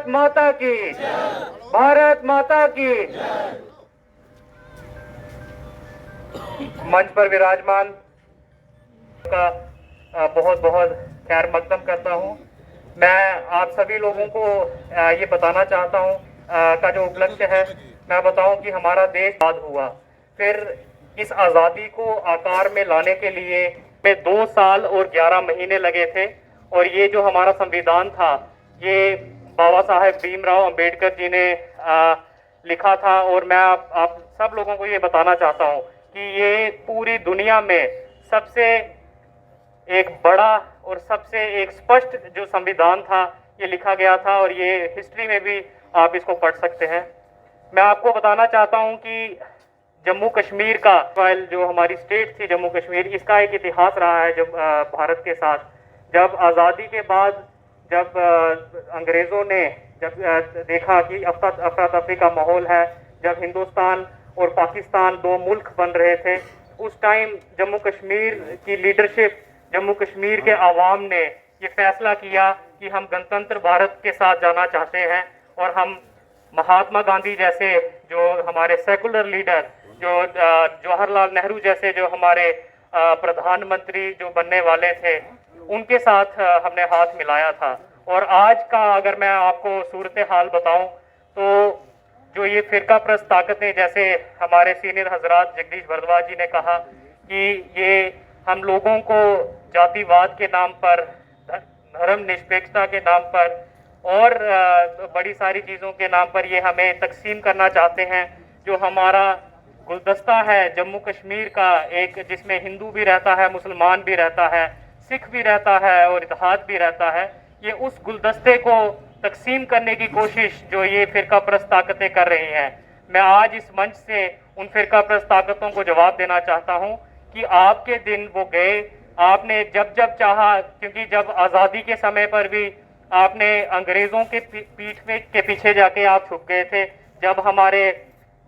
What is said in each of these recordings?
माता की, भारत माता की। मंच पर विराजमान का बहुत बहुत खैर मकदम करता हूँ। मैं आप सभी लोगों को ये बताना चाहता हूँ का जो उपलक्ष्य है, मैं बताऊं कि हमारा देश आज़ाद हुआ। फिर इस आज़ादी को आकार में लाने के लिए में 2 साल और 11 महीने लगे थे। और ये जो हमारा संविधान था, ये बाबा साहेब भीमराव अंबेडकर जी ने लिखा था। और मैं आप सब लोगों को ये बताना चाहता हूँ कि ये पूरी दुनिया में सबसे एक बड़ा और सबसे एक स्पष्ट जो संविधान था, ये लिखा गया था। और ये हिस्ट्री में भी आप इसको पढ़ सकते हैं। मैं आपको बताना चाहता हूं कि जम्मू कश्मीर का जो हमारी स्टेट थी जम्मू कश्मीर, इसका एक इतिहास रहा है जब भारत के साथ। जब आज़ादी के बाद जब अंग्रेज़ों ने जब देखा कि अफरा तफरी का माहौल है, जब हिंदुस्तान और पाकिस्तान 2 मुल्क बन रहे थे, उस टाइम जम्मू कश्मीर की लीडरशिप, जम्मू कश्मीर के आवाम ने ये फैसला किया कि हम गणतंत्र भारत के साथ जाना चाहते हैं। और हम महात्मा गांधी जैसे जो हमारे सेकुलर लीडर, जो जवाहरलाल नेहरू जैसे जो हमारे प्रधानमंत्री जो बनने वाले थे, उनके साथ हमने हाथ मिलाया था। और आज का अगर मैं आपको सूरत हाल बताऊं तो जो ये फिरका प्रस्त ताकतें, जैसे हमारे सीनियर हजरात जगदीश भारद्वाज जी ने कहा कि ये हम लोगों को जातिवाद के नाम पर, धर्म निरपेक्षता के नाम पर और बड़ी सारी चीज़ों के नाम पर ये हमें तकसीम करना चाहते हैं। जो हमारा गुलदस्ता है जम्मू कश्मीर का, एक जिसमें हिंदू भी रहता है, मुसलमान भी रहता है, सिख भी रहता है और इत्तेहाद भी रहता है, ये उस गुलदस्ते को तकसीम करने की कोशिश जो ये फिरका प्रस्त ताकतें कर रही हैं। मैं आज इस मंच से उन फिरका प्रस्त ताकतों को जवाब देना चाहता हूँ कि आपके दिन वो गए। आपने जब जब चाहा, क्योंकि जब आज़ादी के समय पर भी आपने अंग्रेज़ों के पीठ में के पीछे जाके आप छुप गए थे। जब हमारे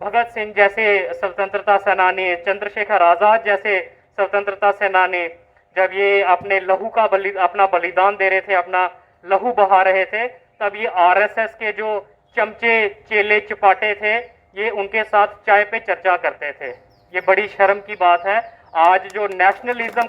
भगत सिंह जैसे स्वतंत्रता सेनानी, चंद्रशेखर आज़ाद जैसे स्वतंत्रता सेनानी, जब ये अपने लहू का अपना बलिदान दे रहे थे, अपना लहू बहा रहे थे, तब ये आरएसएस के जो चमचे चेले चपाटे थे, ये उनके साथ चाय पे चर्चा करते थे। ये बड़ी शर्म की बात है। आज जो नेशनलिज्म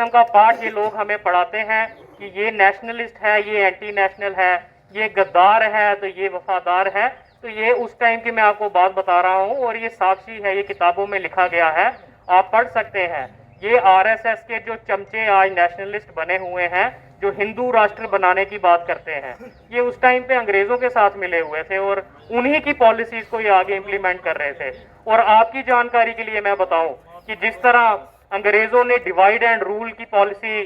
का पाठ ये लोग हमें पढ़ाते हैं कि ये नेशनलिस्ट है, ये एंटी नेशनल है, ये गद्दार है, तो ये वफादार है। तो ये उस टाइम की मैं आपको बात बता रहा हूँ और ये साक्षी है, ये किताबों में लिखा गया है, आप पढ़ सकते हैं। ये आरएसएस के जो चमचे आज नेशनलिस्ट बने हुए हैं, जो हिंदू राष्ट्र बनाने की बात करते हैं, ये उस टाइम पे अंग्रेजों के साथ मिले हुए थे और उन्हीं की पॉलिसीज को ये आगे इंप्लीमेंट कर रहे थे। और आपकी जानकारी के लिए मैं बताऊं कि जिस तरह अंग्रेजों ने डिवाइड एंड रूल की पॉलिसी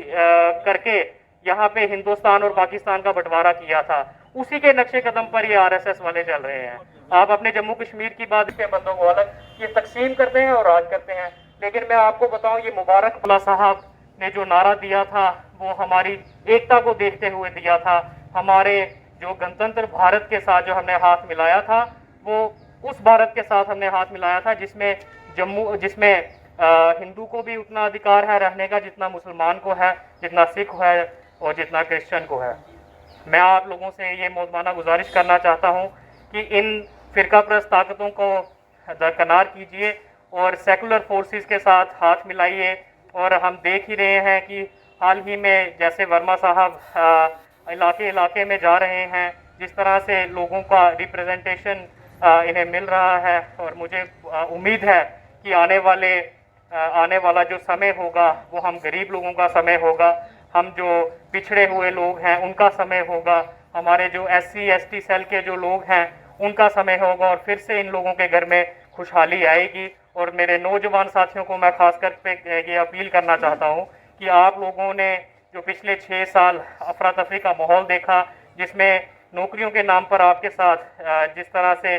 करके यहाँ पे हिंदुस्तान और पाकिस्तान का बंटवारा किया था, उसी के नक्शे कदम पर ये आरएसएस वाले चल रहे हैं। आप अपने जम्मू कश्मीर की बात के बंदों को अलग ये तकसीम करते हैं और राज करते हैं। लेकिन मैं आपको बताऊं, ये मुबारक अब्दुल्ला साहब ने जो नारा दिया था, वो हमारी एकता को देखते हुए दिया था। हमारे जो गणतंत्र भारत के साथ जो हमने हाथ मिलाया था, वो उस भारत के साथ हमने हाथ मिलाया था जिसमें हिंदू को भी उतना अधिकार है रहने का जितना मुसलमान को है, जितना सिख है और जितना क्रिश्चियन को है। मैं आप लोगों से ये मौजमाना गुजारिश करना चाहता हूँ कि इन फिरका प्रस्त ताकतों को दरकिनार कीजिए और सेकुलर फोर्सेस के साथ हाथ मिलाइए। और हम देख ही रहे हैं कि हाल ही में जैसे वर्मा साहब इलाके इलाके में जा रहे हैं, जिस तरह से लोगों का रिप्रेजेंटेशन इन्हें मिल रहा है। और मुझे उम्मीद है कि आने वाला जो समय होगा वो हम गरीब लोगों का समय होगा, हम जो पिछड़े हुए लोग हैं उनका समय होगा, हमारे जो SC ST सेल के जो लोग हैं उनका समय होगा। और फिर से इन लोगों के घर में खुशहाली आएगी। और मेरे नौजवान साथियों को मैं खासकर पे ये अपील करना चाहता हूँ कि आप लोगों ने जो पिछले 6 साल अफरा तफरी का माहौल देखा, जिसमें नौकरियों के नाम पर आपके साथ जिस तरह से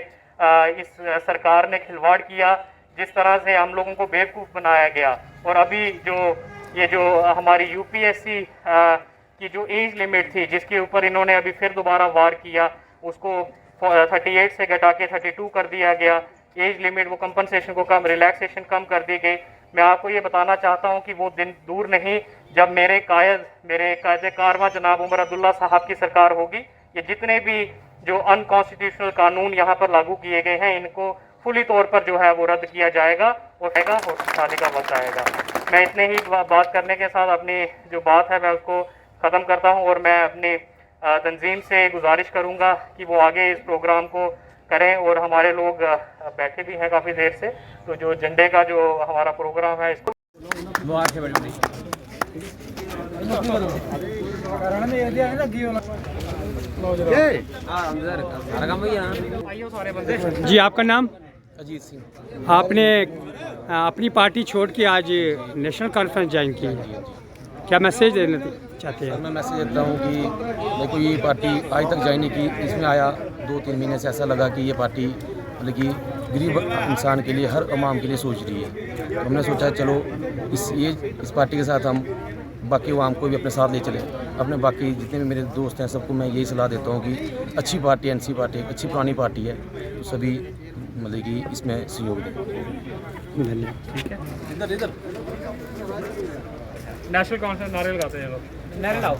इस सरकार ने खिलवाड़ किया, जिस तरह से हम लोगों को बेवकूफ़ बनाया गया। और अभी जो हमारी UPSC की जो एज लिमिट थी, जिसके ऊपर इन्होंने अभी फिर दोबारा वार किया, उसको 38 से घटा के 32 कर दिया गया। एज लिमिट वो कंपनसेशन को कम, रिलैक्सेशन कम कर दी गई। मैं आपको ये बताना चाहता हूँ कि वो दिन दूर नहीं जब मेरे कायदे कारवां जनाब उमर अब्दुल्ला साहब की सरकार होगी। ये जितने भी जो अनकॉन्स्टिट्यूशनल कानून यहाँ पर लागू किए गए हैं इनको फुली तौर पर जो है वो रद्द किया जाएगा और शादी का वक्त आएगा। मैं इतने ही बात करने के साथ अपनी जो बात है मैं उसको ख़त्म करता हूँ और मैं अपनी तंजीम से गुजारिश करूँगा कि वो आगे इस प्रोग्राम को करें और हमारे लोग बैठे भी हैं काफ़ी देर से, तो जो झंडे का जो हमारा प्रोग्राम है इसको जी। आपका नाम? अजीत सिंह। आपने अपनी पार्टी छोड़ के आज नेशनल कॉन्फ्रेंस ज्वाइन की, क्या मैसेज देना चाहते हैं? मैं मैसेज देता हूँ कि मेरे को ये पार्टी आज तक ज्वाइन नहीं की, इसमें आया 2-3 महीने से ऐसा लगा कि ये पार्टी मतलब कि गरीब इंसान के लिए, हर अवाम के लिए सोच रही है। तो हमने सोचा चलो इस पार्टी के साथ हम बाकी अवाम को भी अपने साथ ले चले। अपने बाकी जितने भी मेरे दोस्त हैं सबको मैं यही सलाह देता हूँ कि अच्छी पार्टी एनसी पार्टी अच्छी पुरानी पार्टी है, तो सभी मतलब कि इसमें सहयोग दें। धन्यवाद। ठीक है, इधर नेशनल कॉन्फ्रेंस नारे लगाते हैं लोग। नारे लाओ।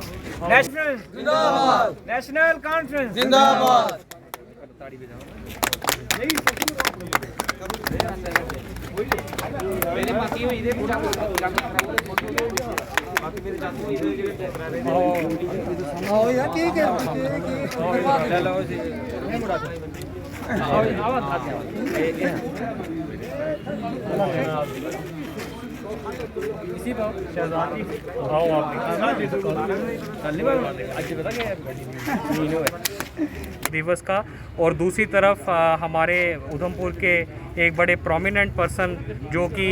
नेशनल जिंदाबाद, नेशनल कॉन्फ्रेंस जिंदाबाद। इसी पर शहजादी आओ आप दिवस का। और दूसरी तरफ हमारे उधमपुर के एक बड़े प्रोमिनेंट पर्सन जो कि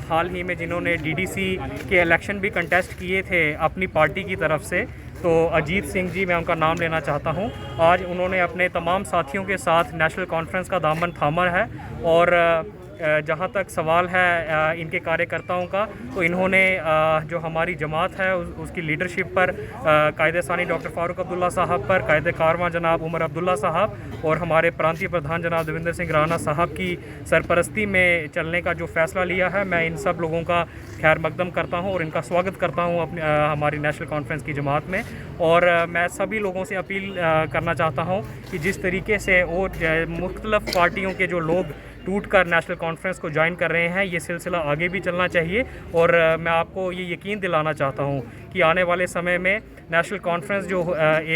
हाल ही में जिन्होंने डीडीसी के इलेक्शन भी कंटेस्ट किए थे अपनी पार्टी की तरफ से, तो अजीत सिंह जी, मैं उनका नाम लेना चाहता हूं। आज उन्होंने अपने तमाम साथियों के साथ नेशनल कॉन्फ्रेंस का दामन थामा है और जहाँ तक सवाल है इनके कार्यकर्ताओं का, तो इन्होंने जो हमारी जमात है उसकी लीडरशिप पर कायदे सानी डॉक्टर फ़ारूक अब्दुल्ला साहब पर, कायदे कारवां जनाब उमर अब्दुल्ला साहब और हमारे प्रांतीय प्रधान जनाब देवेंद्र सिंह राणा साहब की सरपरस्ती में चलने का जो फ़ैसला लिया है, मैं इन सब लोगों का खैर मकदम करता हूँ और इनका स्वागत करता हूँ अपनी हमारी नेशनल कॉन्फ्रेंस की जमात में। और मैं सभी लोगों से अपील करना चाहता हूँ कि जिस तरीके से और मुख्तलिफ़ पार्टियों के जो लोग टूट कर नेशनल कॉन्फ्रेंस को ज्वाइन कर रहे हैं, ये सिलसिला आगे भी चलना चाहिए। और मैं आपको ये यकीन दिलाना चाहता हूँ कि आने वाले समय में नेशनल कॉन्फ्रेंस जो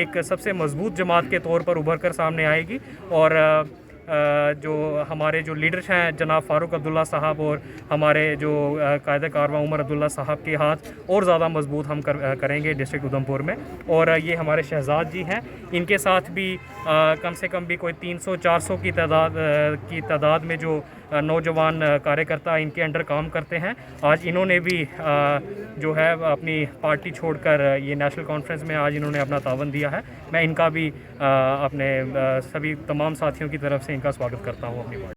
एक सबसे मजबूत जमात के तौर पर उभर कर सामने आएगी और जो हमारे जो लीडर्स हैं जनाब फ़ारूक अब्दुल्ला साहब और हमारे जो कायदे कारवां उमर अब्दुल्ला साहब के हाथ और ज़्यादा मजबूत हम करेंगे डिस्ट्रिक्ट उधमपुर में। और ये हमारे शहजाद जी हैं, इनके साथ भी कम से कम भी कोई 300-400 की तादाद में जो नौजवान कार्यकर्ता इनके अंडर काम करते हैं। आज इन्होंने भी जो है अपनी पार्टी छोड़कर ये नेशनल कॉन्फ्रेंस में आज इन्होंने अपना तावन दिया है। मैं इनका भी अपने सभी तमाम साथियों की तरफ से इनका स्वागत करता हूँ अपनी पार्टी।